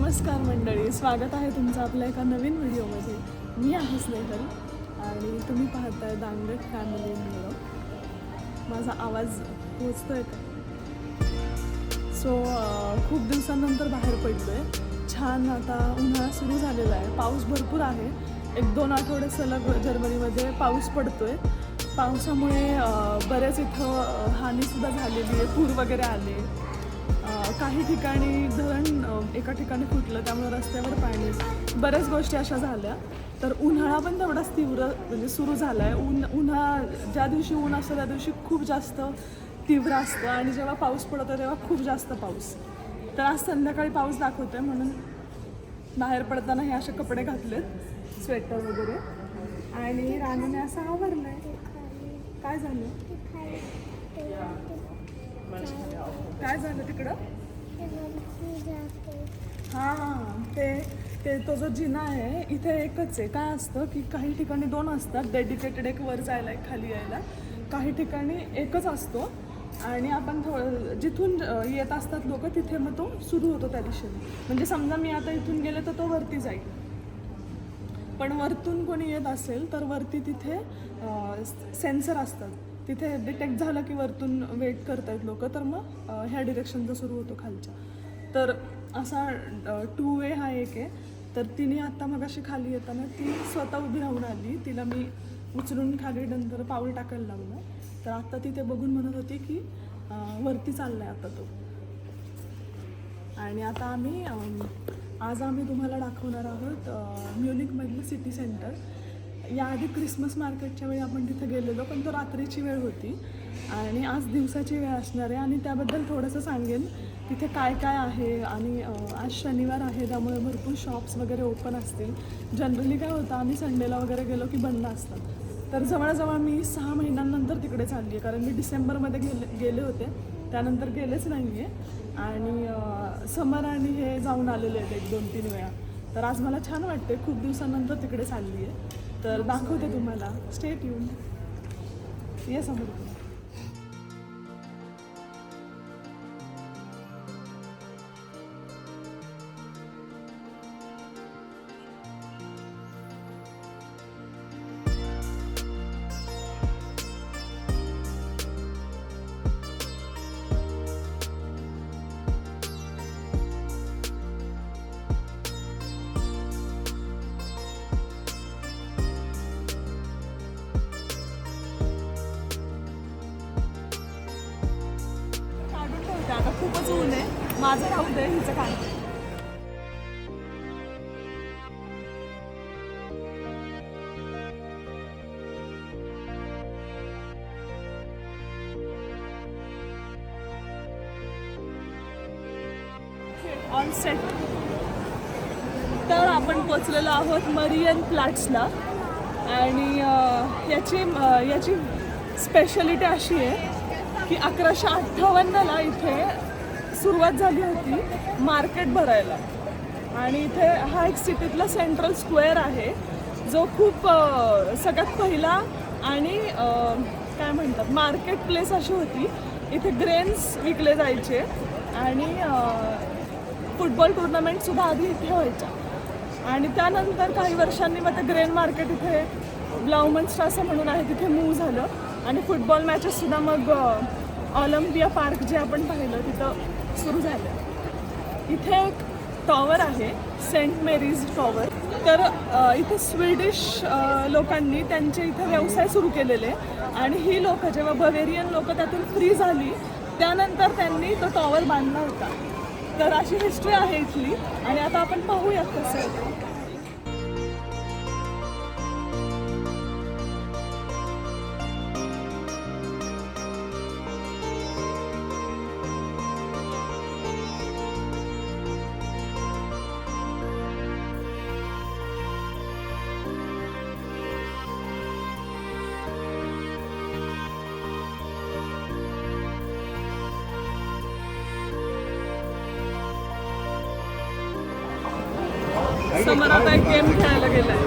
नमस्कार मंडळी, स्वागत आहे तुमचं आपल्या एका नवीन व्हिडिओमध्ये. मी आहे स्नेहल आणि तुम्ही पाहताय दांगट फॅमिली व्लॉग. माझा आवाज पोचतोय का? खूप दिवसांनंतर बाहेर पडलोय. छान आता उन्हाळा सुरू झालेला आहे, पाऊस भरपूर आहे. 1-2 आठवडे सलग जर्मनीमध्ये पाऊस पडतोय. पावसामुळे बरेच इथं हानीसुद्धा झालेली आहे, पूर वगैरे आले. काही ठिकाणी धरण एका ठिकाणी फुटलं, त्यामुळे रस्त्यावर पाणी, बऱ्याच गोष्टी अशा झाल्या. तर उन्हाळा पण तेवढाच तीव्र म्हणजे सुरू झाला आहे. उन्हाळा ज्या दिवशी ऊन असतं त्या दिवशी खूप जास्त तीव्र असतं आणि जेव्हा पाऊस पडतो तेव्हा खूप जास्त पाऊस. तर आज संध्याकाळी पाऊस दाखवतो आहे म्हणून बाहेर पडताना हे असे कपडे घातलेत, स्वेटर वगैरे. आणि राणीने असं आवरलं आहे. काय झालं काय झालं तिकडं? हां, ते तो जो जिना आहे इथे एकच आहे. काय असतं की काही ठिकाणी 2 असतात, डेडिकेटेड, एक वर जायला एक खाली यायला. काही ठिकाणी एकच असतो आणि आपण जिथून येत असतात लोक तिथे मग तो सुरू होतो त्या दिशेने. म्हणजे समजा मी आता इथून गेले तर तो वरती जाईल, पण वरतून कोणी येत असेल तर वरती तिथे सेन्सर असतात. तिथे डिटेक्ट झालं की वरतून वेट करतायत लोक, तर मग ह्या डिरेक्शनचा सुरू होतो खालच्या. तर असा 2 वे हा एक आहे. तर तिने आत्ता मगाशी खाली येताना ती स्वतः उभी राहून आली. तिला मी उचलून खाली नंतर पाऊल टाकायला लावलं. तर आत्ता ती ते बघून म्हणत होती की वरती चालला आहे आता तो. आणि आता आज आम्ही तुम्हाला दाखवणार आहोत म्युनिकमधलं सिटी सेंटर. याआधी क्रिसमस मार्केटच्या वेळी आपण तिथे गेलेलो, पण तो रात्रीची वेळ होती आणि आज दिवसाची वेळ असणार आहे. आणि त्याबद्दल थोडंसं सांगेन तिथे काय काय आहे. आणि आज शनिवार आहे त्यामुळे भरपूर शॉप्स वगैरे ओपन असतील. जनरली काय होतं, आम्ही संडेला वगैरे गेलो की बंद असतात. तर जवळजवळ मी 6 महिन्यांनंतर तिकडे चालली आहे, कारण मी डिसेंबरमध्ये गेले होते, त्यानंतर गेलेच नाही आहे. आणि समर आणि हे जाऊन आलेले आहेत 1-2-3 वेळा. तर आज मला छान वाटते, खूप दिवसांनंतर तिकडे चालली आहे. तर दाखवते तुम्हाला, स्टे ट्यून. ये समोर. आता खूपच ऊन आहे, माझं राहू दे, हिचं काय. On set. तर आपण पोचलेलो आहोत मरियन प्लॅट्सला. आणि याची स्पेशालिटी अशी आहे की 1158ला इथे सुरुवात झाली होती मार्केट भरायला. आणि इथे हा एक सिटीतला सेंट्रल स्क्वेअर आहे, जो खूप सगळ्यात पहिला आणि काय म्हणतात मार्केट प्लेस अशी होती. इथे ग्रेन्स विकले जायचे आणि फुटबॉल टुर्नामेंटसुद्धा आधी इथे व्हायच्या. आणि त्यानंतर काही वर्षांनी मग ते ग्रेन मार्केट इथे ब्लाउमन्स्ट्रासे म्हणून आहे तिथे मूव्ह झालं. आणि फुटबॉल मॅचेससुद्धा मग ऑलिम्पिया पार्क जे आपण पाहिलं तिथं सुरू झालं. इथे एक टॉवर आहे, सेंट मेरीज टॉवर. तर इथे स्वीडिश लोकांनी त्यांचे इथे व्यवसाय सुरू केलेले. आणि ही लोक जेव्हा बवेरियन लोक त्यातून फ्री झाली त्यानंतर त्यांनी तो टॉवर बांधला होता. तर अशी हिस्ट्री आहे इथली. आणि आता आपण पाहूयात कसं आहे. समर आता एक गेम खेळायला गेलाय.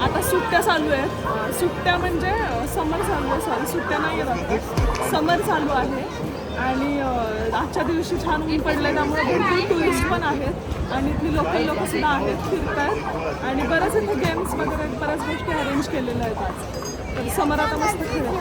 आता सुट्ट्या चालू आहेत. सुट्ट्या म्हणजे समर चालू आहे, सॉरी सुट्ट्या नाही आहेत आता, समर चालू आहे. आणि आजच्या दिवशी छान ऊन पडलं, त्यामुळे भरपूर टुरिस्ट पण आहेत आणि इथली लोकल लोकंसुद्धा आहेत, फिरतात. आणि बऱ्याच इथे गेम्स वगैरे बऱ्याच गोष्टी अरेंज केलेल्या आहेत आज. तर समर आता मस्त खेळत.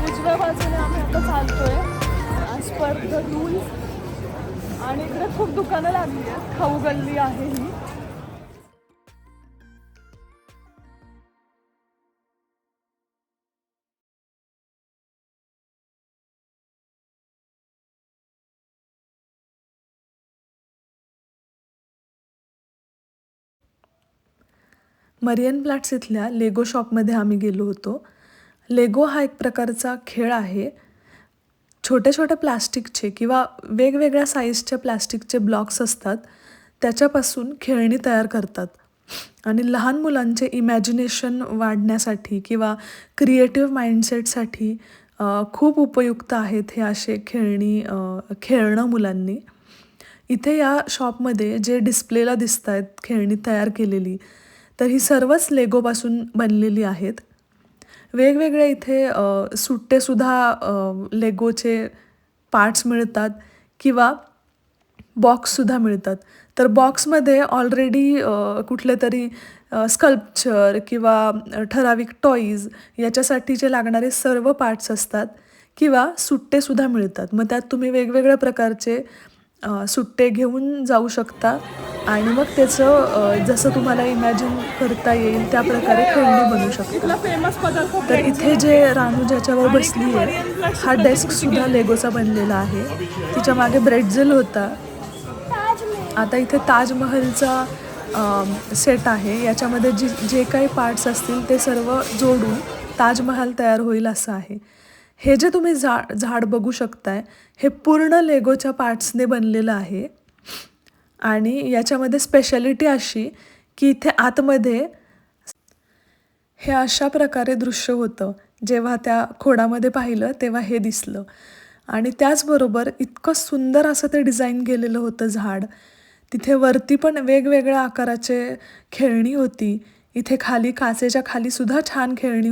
उजव्या बाजूने आम्ही आता चालतोय ॲज पर द रूल्स. आणि इकडे खूप दुकानं लागली आहेत, खाऊ गल्ली आहे ही. मरियन प्लॅट्स इथल्या लेगो शॉपमध्ये आम्ही गेलो होतो. लेगो हा एक प्रकारचा खेळ आहे. छोटे छोटे प्लास्टिकचे किंवा वेगवेगळ्या साईजचे प्लास्टिकचे ब्लॉक्स असतात, त्याच्यापासून खेळणी तयार करतात. आणि लहान मुलांचे इमॅजिनेशन वाढण्यासाठी किंवा क्रिएटिव्ह माइंडसेटसाठी खूप उपयुक्त आहेत हे असे खेळणी खेळणं मुलांनी. इथे या शॉपमध्ये जे डिस्प्लेला दिसत आहेत खेळणी तयार केलेली, तर ही सर्वच लेगोपासून बनलेली आहेत. वेगवेगळे इथे सुट्टेसुद्धा लेगोचे पार्ट्स मिळतात किंवा बॉक्ससुद्धा मिळतात. तर बॉक्समध्ये ऑलरेडी कुठले तरी स्कल्पचर किंवा ठराविक टॉईज याच्यासाठीचे लागणारे सर्व पार्ट्स असतात किंवा सुट्टेसुद्धा मिळतात. मग त्यात तुम्ही वेगवेगळ्या प्रकारचे सुट्टे घेऊन जाऊ शकता आणि मग त्याचं जसं तुम्हाला इमॅजिन करता येईल त्या प्रकारे खेळणी बनवू शकता. फेमस पदार्थ तर इथे जे रानू ज्याच्यावर बसली आहे हा डेस्कसुद्धा लेगोचा बनलेला आहे. तिच्या मागे ब्रेडझेल होता. आता इथे ताजमहलचा सेट आहे. याच्यामध्ये जे काही पार्ट्स असतील ते सर्व जोडून ताजमहल तयार होईल असं आहे. हे जे तुम्ही झाड बघू शकताय हे पूर्ण लेगोच्या पार्ट्सने बनलेलं आहे. आणि याच्यामध्ये स्पेशालिटी अशी की इथे आतमध्ये हे अशा प्रकारे दृश्य होतं. जेव्हा त्या खोडामध्ये पाहिलं तेव्हा हे दिसलं. आणि त्याचबरोबर इतकं सुंदर असं ते डिझाईन केलेलं होतं झाड. तिथे वरती पण वेगवेगळ्या आकाराचे खेळणी होती. इथे खाली काचेच्या खालीसुद्धा छान खेळणी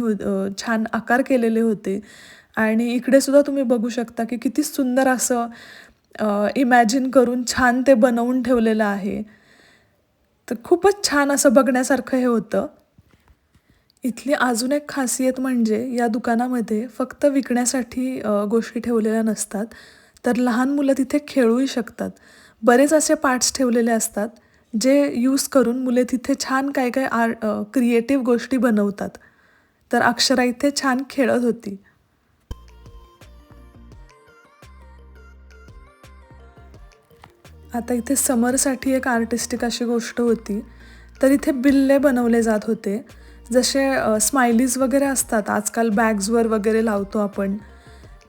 छान आकार केलेले होते. आणि इकडे सुद्धा तुम्ही बघू शकता की किती सुंदर असं इमॅजिन करून छान ते बनवून ठेवलेलं आहे. तर खूपच छान असं बघण्यासारखं हे होतं. इथली अजून एक खासियत म्हणजे या दुकानामध्ये फक्त विकण्यासाठी गोष्टी ठेवलेल्या नसतात, तर लहान मुलं तिथे खेळूही शकतात. बरेच असे पार्ट्स ठेवलेले असतात जे यूज करून मुले तिथे छान काय काय क्रिएटिव्ह गोष्टी बनवतात. तर अक्षरा इथे छान खेळत होती. आता इथे समरसाठी एक आर्टिस्टिक अशी गोष्ट होती. तर इथे बिल्ले बनवले जात होते. जसे स्माइलीज वगैरे असतात आजकाल बॅग्सवर वगैरे लावतो आपण,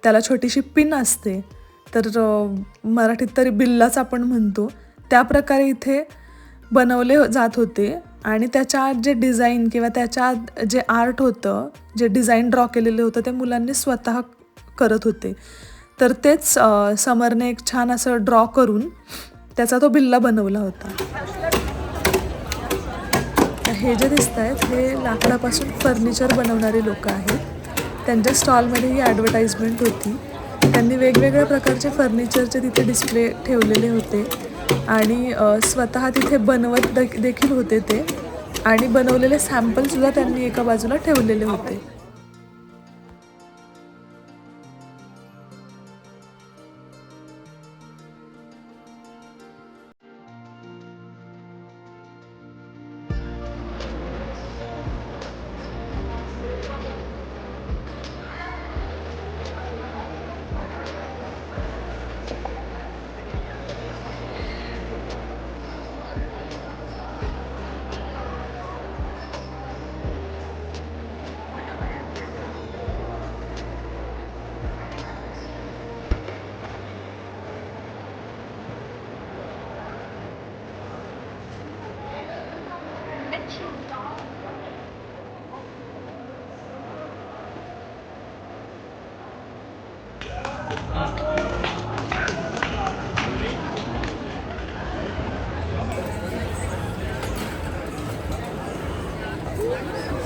त्याला छोटीशी पिन असते, तर मराठीत तरी बिल्लाच आपण म्हणतो. त्या प्रकारे इथे बनवले जात होते. आणि त्याच्या आत जे डिझाईन किंवा त्याच्या आत जे आर्ट होतं, जे डिझाईन ड्रॉ केलेलं होतं ते मुलांनी स्वतः करत होते. तर तेच समरने एक छान असं ड्रॉ करून त्याचा तो बिल्ला बनवला होता. हे जे दिसत आहेत हे लाकडापासून फर्निचर बनवणारे लोक आहेत. त्यांच्या स्टॉलमध्ये ही ॲडव्हर्टाइजमेंट होती. त्यांनी वेगवेगळ्या प्रकारचे फर्निचरचे तिथे डिस्प्ले ठेवलेले होते आणि स्वतः तिथे बनवत देखील होते ते. आणि बनवलेले सॅम्पलसुद्धा त्यांनी एका बाजूला ठेवलेले होते.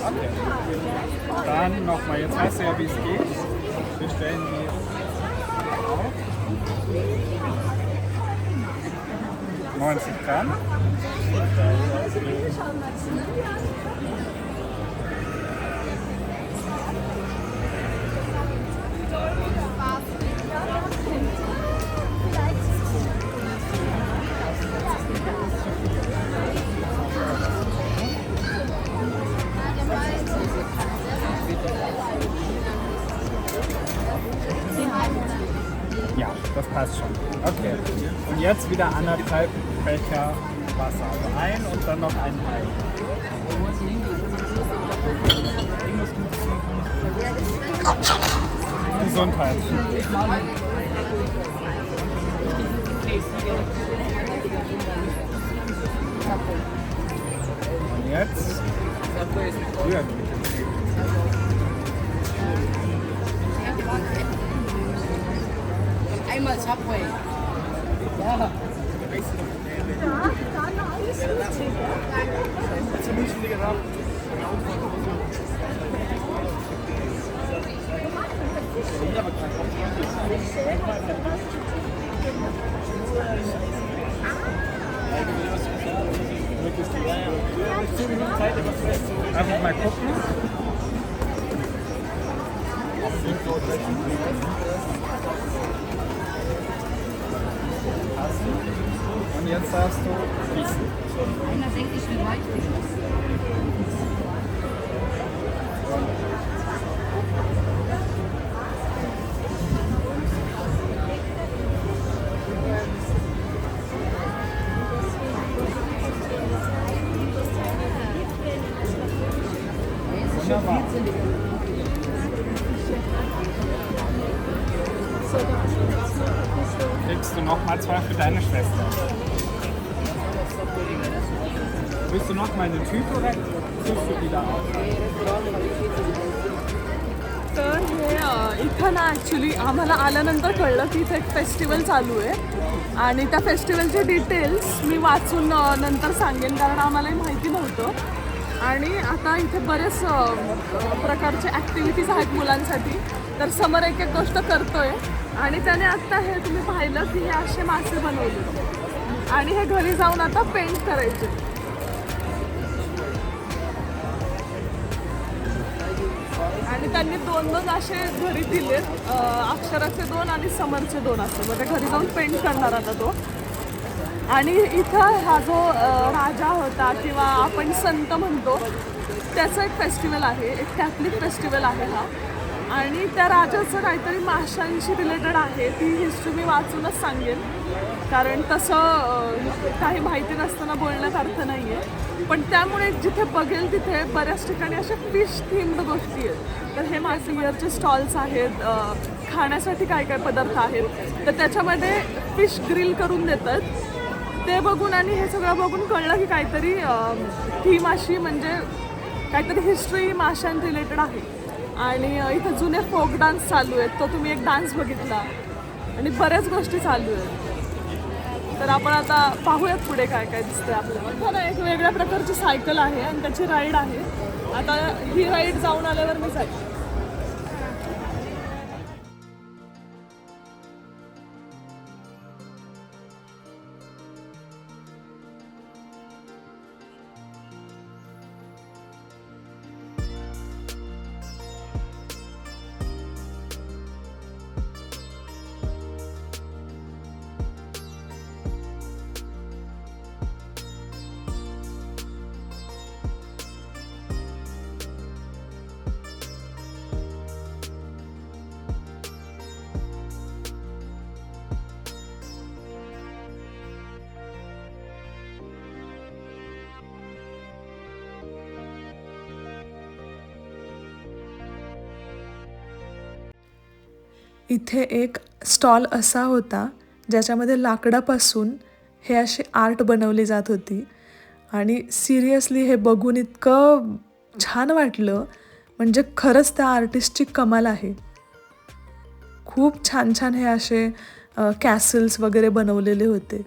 Okay. Dann nochmal, jetzt weißt du ja, wie es geht. Wir stellen die auf. 90 Gramm. Ja, das passt schon. Okay. Und jetzt wieder 1,5 Becher Wasser. Also ein und dann noch ein Ei. Gesundheit. Und jetzt rühren mit dem Tee. Einmal Subway. Einfach mal gucken. Und jetzt darfst du gießen. Einer denkt, ich will weiter. Wunderbar. Kriegst du nochmal 2 für deine Schwester. Willst du noch mal eine Tüte oder tust du wieder auf? तर हे इथं ना actually आम्हाला आल्यानंतर कळलं की इथे एक फेस्टिवल चालू आहे आणि त्या फेस्टिवलचे डिटेल्स मी वाचून नंतर सांगेन कारण आम्हालाही माहिती नव्हतं आणि आता इथे बरेच प्रकारचे ॲक्टिव्हिटीज आहेत मुलांसाठी तर समर एक एक गोष्ट करतोय आणि त्याने आत्ता हे तुम्ही पाहिलं की हे असे मासे बनवले आणि हे घरी जाऊन आता पेंट करायचे आणि त्यांनी 2 असे घरी दिलेत अक्षराचे 2 आणि समरचे 2 असे मग ते घरी जाऊन पेंट करणार आता तो आणि इथं हा जो राजा होता किंवा आपण संत म्हणतो त्याचं एक फेस्टिवल आहे एक कॅथलिक फेस्टिवल आहे हा आणि त्या राजाचं काहीतरी माशांशी रिलेटेड आहे ती हिस्ट्री मी वाचूनच सांगेन कारण तसं काही माहिती नसताना बोलण्यात अर्थ नाही आहे पण त्यामुळे जिथे बघेल तिथे बऱ्याच ठिकाणी अशा फिश थीम्ड गोष्टी आहेत तर हे मासे इयरचे स्टॉल्स आहेत खाण्यासाठी काय काय पदार्थ आहेत तर त्याच्यामध्ये फिश ग्रिल करून देतात ते बघून आणि हे सगळं बघून कळलं की काहीतरी थीम अशी म्हणजे काहीतरी हिस्ट्री माशां रिलेटेड आहे आणि इथं जुने फोक डान्स चालू आहेत तो तुम्ही एक डान्स बघितला आणि बऱ्याच गोष्टी चालू आहेत तर आपण आता पाहूयात पुढे काय काय दिसतंय आपल्याला ना एक वेगळ्या प्रकारची सायकल आहे आणि त्याची राईड आहे आता ही राईड जाऊन आल्यावर मी जाईल इथे एक स्टॉल असा होता ज्याच्यामध्ये लाकडापासून हे असे आर्ट बनवली जात होती आणि सिरियसली हे बघून इतकं छान वाटलं म्हणजे खरंच त्या आर्टिस्टची कमाल आहे खूप छान छान हे असे कॅसल्स वगैरे बनवलेले होते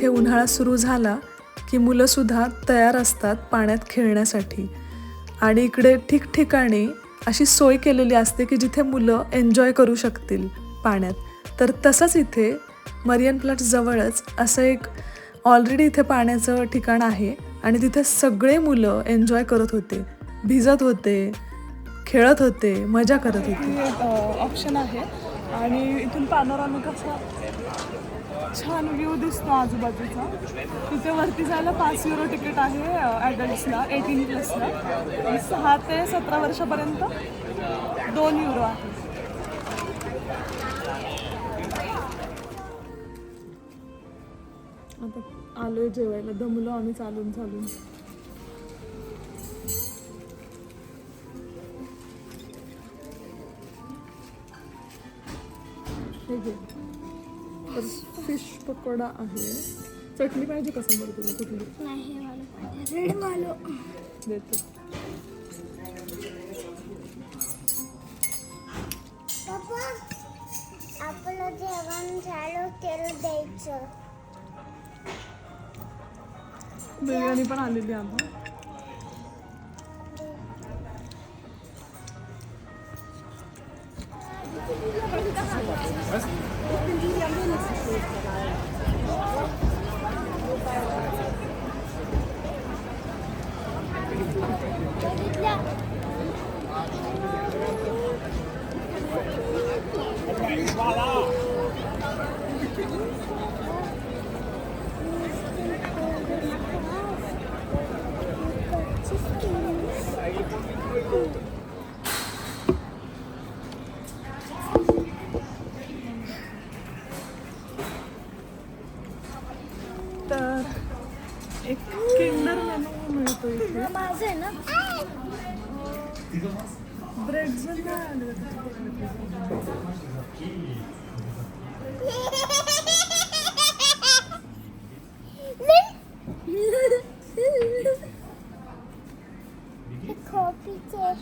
इथे उन्हाळा सुरू झाला की मुलंसुद्धा तयार असतात पाण्यात खेळण्यासाठी. आणि इकडे ठिकठिकाणी अशी सोय केलेली असते की जिथे मुलं एन्जॉय करू शकतील पाण्यात. तर तसंच इथे मरियन प्लाट्स जवळच असं एक ऑलरेडी इथे पाण्याचं ठिकाण आहे आणि तिथे सगळे मुलं एन्जॉय करत होते, भिजत होते, खेळत होते, मजा करत होते. ही एक ऑप्शन आहे आणि इथून पानोरामिक असा छान व्ह्यू दिसतो आजूबाजूचा. तिथे वरती जायला 5 युरो तिकीट आहे ॲडल्ट्सला, 18+ला. 6 ते 17 वर्षापर्यंत 2 युरो आहे. आता आलोय जेवायला, दमलो आम्ही चालून चालून. हे घे. तर फिश पकोडा आहे. चटणी पाहिजे का समोर तुला कुठली? देते. पप्पा आपलं जेवण झालं तेल द्यायचं. बिर्याणी पण आलेली आता. तर एक किंडर मेनू मिळतो इथे. माझं आहे ना. ब्रेड जर काय आले खोपीचे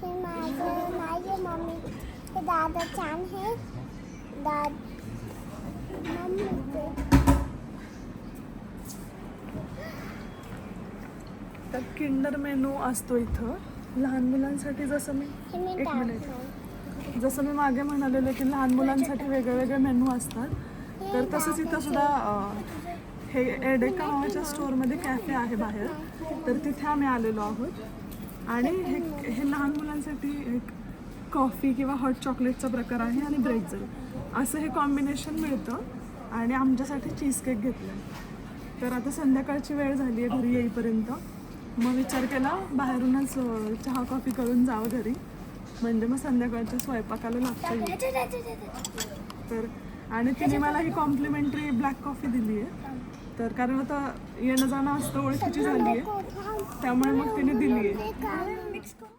हे माझे मम्मी हे दादा छान आहे. मम्मी तर किंडर मेनू असतो इथं लहान मुलांसाठी. जसं मी एक जसं मी मागे म्हणालेलं की लहान मुलांसाठी वेगळे वेगळे मेनू असतात, तर तसंच इथं सुद्धा हे एडेका नावाच्या स्टोअरमध्ये कॅफे आहे बाहेर, तर तिथे आम्ही आलेलो आहोत. आणि हे लहान मुलांसाठी एक कॉफी किंवा हॉट चॉकलेटचा प्रकार आहे आणि ब्रेडजल असं हे कॉम्बिनेशन मिळतं. आणि आमच्यासाठी चीज केक घेतलं. तर आता संध्याकाळची वेळ झाली आहे घरी येईपर्यंत. मग विचार केला बाहेरूनच चहा कॉफी करून जावं घरी, म्हणजे मग संध्याकाळच्या स्वयंपाकाला लागतं येईल. तर आणि तिने मला ही कॉम्प्लिमेंटरी ब्लॅक कॉफी दिली आहे. तर कारण आता येणं जाणं असतं, ओळखीची झाली आहे, त्यामुळे मग तिने दिली आहे.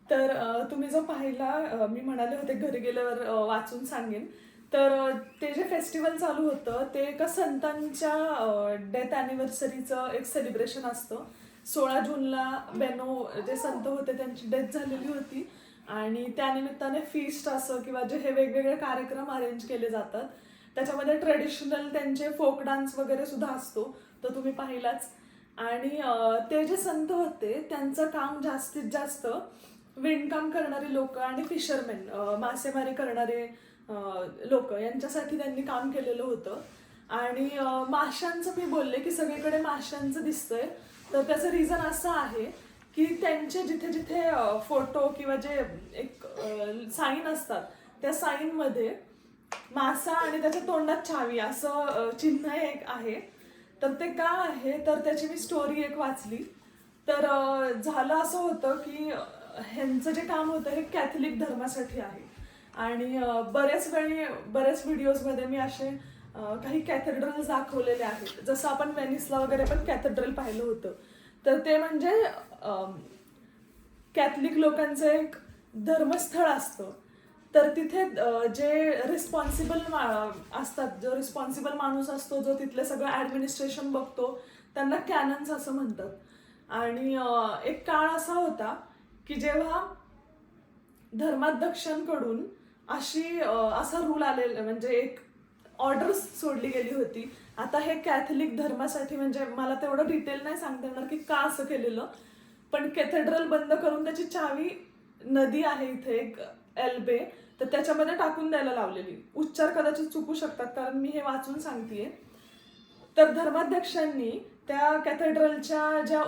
तर तुम्ही जो पाहिला, मी म्हणाले होते घरी गेल्यावर वाचून सांगेन. तर ते जे फेस्टिवल चालू होतं ते एका संतांच्या डेथ ॲनिव्हर्सरीचं एक सेलिब्रेशन असतं. 16 जूनला बेनो जे संत होते त्यांची डेथ झालेली होती आणि त्यानिमित्ताने फीस्ट असं किंवा जे हे वेगवेगळे कार्यक्रम अरेंज केले जातात. त्याच्यामध्ये ट्रेडिशनल त्यांचे फोक डान्स वगैरे सुद्धा असतो, तो तुम्ही पाहिलाच. आणि ते जे संत होते त्यांचं काम जास्तीत जास्त विणकाम करणारे लोक आणि फिशरमेन, मासेमारी करणारे लोक यांच्यासाठी त्यांनी काम केलेलं होतं. आणि माशांचं मी बोलले की सगळीकडे माशांचं दिसतंय, तर त्याचं रिझन असं आहे की त्यांचे जिथे जिथे फोटो किंवा जे एक साईन असतात त्या साईनमध्ये मासा आणि त्याच्या तोंडात छावी असं चिन्ह एक आहे. तर ते का आहे तर त्याची मी स्टोरी एक वाचली. तर झालं असं होतं की ह्यांचं जे काम होतं हे कॅथलिक धर्मासाठी आहे. आणि बऱ्याच व्हिडिओजमध्ये मी असे काही कॅथेड्रल्स दाखवलेले आहेत. जसं आपण वेनिसला वगैरे पण कॅथेड्रल पाहिलं होतं. तर ते म्हणजे कॅथलिक लोकांचं एक धर्मस्थळ असतं. तर तिथे जे रिस्पॉन्सिबल असतात, जो रिस्पॉन्सिबल माणूस असतो जो तिथलं सगळं ॲडमिनिस्ट्रेशन बघतो, त्यांना कॅनन्स असं म्हणतात. आणि एक काळ असा होता की जेव्हा धर्माध्यक्षांकडून असा रूल आलेला, म्हणजे एक ऑर्डर सोडली गेली होती आता हे कॅथलिक धर्मासाठी, म्हणजे मला तेवढं डिटेल नाही सांगता येणार की का असं केलेलं, पण कॅथेड्रल बंद करून त्याची चावी नदी आहे इथे एक एल्बे, तर त्याच्यामध्ये टाकून द्यायला लावलेली. उच्चार कदाचित चुकू शकतात कारण मी हे वाचून सांगतेय. तर धर्माध्यक्षांनी त्या कॅथेड्रलच्या ज्या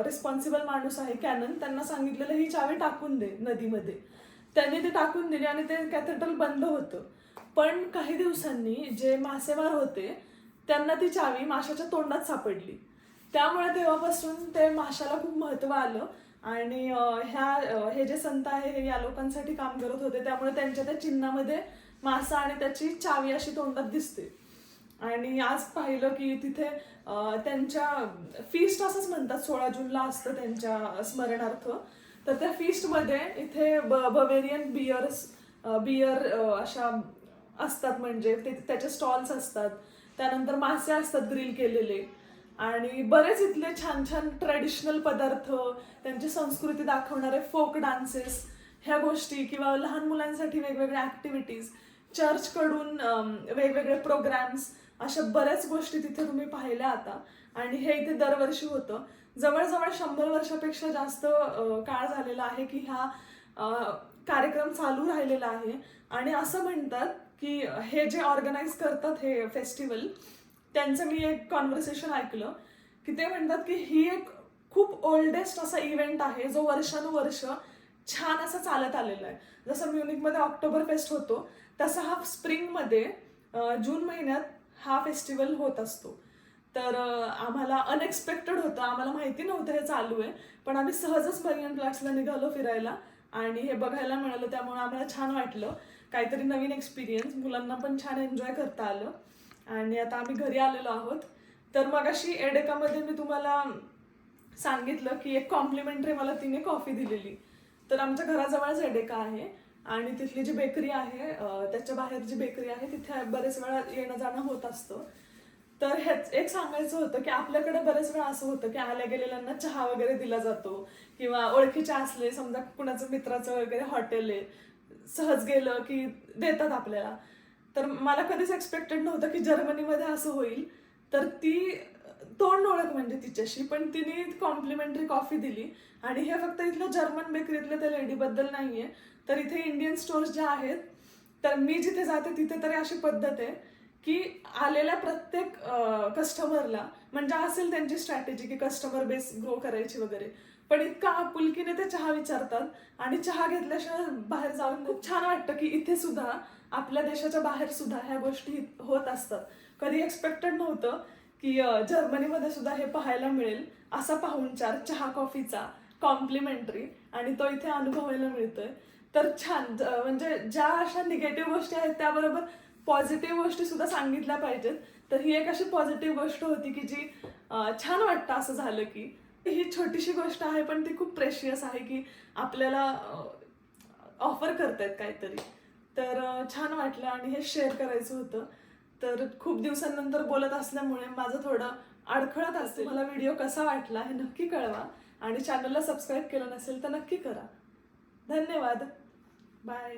रिस्पॉन्सिबल माणूस आहे कॅनन, त्यांना सांगितलेलं ही चावी टाकून दे नदीमध्ये. त्यांनी ते टाकून दिली आणि ते कॅथेड्रल बंद होतं. पण काही दिवसांनी जे मासेमार होते त्यांना ती चावी माशाच्या तोंडात सापडली. त्यामुळे तेव्हापासून ते माशाला खूप महत्त्व आलं आणि हे जे संत आहे हे या लोकांसाठी काम करत होते, त्यामुळे त्यांच्या त्या चिन्हामध्ये मासा आणि त्याची चावी अशी तोंडात दिसते. आणि आज पाहिलं की तिथे त्यांच्या फीस्ट असंच म्हणतात, 16 जूनला असतं त्यांच्या स्मरणार्थ. तर त्या फीस्टमध्ये इथे बवेरियन बियर अशा असतात, म्हणजे त्याचे स्टॉल्स असतात. त्यानंतर मासे असतात ग्रिल केलेले आणि बरेच इथले छान छान ट्रेडिशनल पदार्थ, त्यांची संस्कृती दाखवणारे फोक डान्सेस, ह्या गोष्टी, किंवा लहान मुलांसाठी वेगवेगळ्या ॲक्टिव्हिटीज, चर्चकडून वेगवेगळे प्रोग्राम्स, अशा बऱ्याच गोष्टी तिथे तुम्ही पाहिल्या आता. आणि हे इथे दरवर्षी होतं. जवळजवळ 100 वर्षापेक्षा जास्त काळ झालेला आहे की हा कार्यक्रम चालू राहिलेला आहे. आणि असं म्हणतात की हे जे ऑर्गनाईज करतात हे फेस्टिवल, त्यांचं मी एक कॉन्व्हर्सेशन ऐकलं की ते म्हणतात की ही एक खूप ओल्डेस्ट असा इव्हेंट आहे जो वर्षानुवर्ष छान असं चालत आलेला आहे. जसं म्युनिकमध्ये ऑक्टोबर फेस्ट होतो तसा हा स्प्रिंगमध्ये जून महिन्यात हा फेस्टिवल होत असतो. तर आम्हाला अनएक्सपेक्टेड होतं, आम्हाला माहिती नव्हतं हे चालू आहे, पण आम्ही सहजच मरियन प्लॅट्सला निघालो फिरायला आणि हे बघायला मिळालं. त्यामुळे आम्हाला छान वाटलं, काहीतरी नवीन एक्सपिरियन्स, मुलांना पण छान एन्जॉय करता आलं. आणि आता आम्ही घरी आलेलो आहोत. तर मगाशी एडेकामध्ये मी तुम्हाला सांगितलं की एक कॉम्प्लिमेंटरी मला तिने कॉफी दिलेली. तर आमच्या घराजवळच एडेका आहे आणि तिथली जी बेकरी आहे, त्याच्या बाहेर जी बेकरी आहे तिथे बरेच वेळा येणं जाणं होत असतं. तर हेच एक सांगायचं होतं की आपल्याकडे बरेच वेळा असं होतं की आल्या गेलेल्यांना चहा वगैरे दिला जातो, किंवा ओळखीचे असले, समजा कुणाचं मित्राचं वगैरे हॉटेल आहे, सहज गेलं की देतात आपल्याला. तर मला कधीच एक्सपेक्टेड नव्हतं की जर्मनीमध्ये असं होईल. तर ती तोंड ओळख म्हणजे तिच्याशी, पण तिने कॉम्प्लिमेंटरी कॉफी दिली. आणि हे फक्त इथलं जर्मन बेकरीतल्या त्या लेडीबद्दल नाही आहे, तर इथे इंडियन स्टोर्स ज्या आहेत, तर मी जिथे जाते तिथे तरी अशी पद्धत आहे की आलेल्या प्रत्येक कस्टमरला, म्हणजे असेल त्यांची स्ट्रॅटेजी की कस्टमर बेस ग्रो करायची वगैरे, पण इतका आपुलकीने ते चहा विचारतात. आणि चहा घेतल्याशिवाय बाहेर जाऊन खूप छान वाटतं की इथे सुद्धा, आपल्या देशाच्या बाहेर सुद्धा ह्या गोष्टी होत असतात. कधी एक्सपेक्टेड नव्हतं की जर्मनीमध्ये सुद्धा हे पाहायला मिळेल, असा पाहुणचार चहा कॉफीचा कॉम्प्लिमेंटरी, आणि तो इथे अनुभवायला मिळतोय. तर छान, म्हणजे ज्या अशा निगेटिव्ह गोष्टी आहेत त्याबरोबर पॉझिटिव्ह गोष्टी सुद्धा सांगितल्या पाहिजेत. तर ही एक अशी पॉझिटिव्ह गोष्ट होती की जी छान वाटतं असं झालं की ही छोटीशी गोष्ट आहे पण ती खूप प्रेशियस आहे की आपल्याला ऑफर करतायत काहीतरी. तर छान वाटलं आणि हे शेअर करायचं होतं. तर खूप दिवसांनंतर बोलत असल्यामुळे माझं थोडं अडखळत असते. मला व्हिडिओ कसा वाटला हे नक्की कळवा आणि चॅनलला सबस्क्राईब केलं नसेल तर नक्की करा. धन्यवाद. बाय.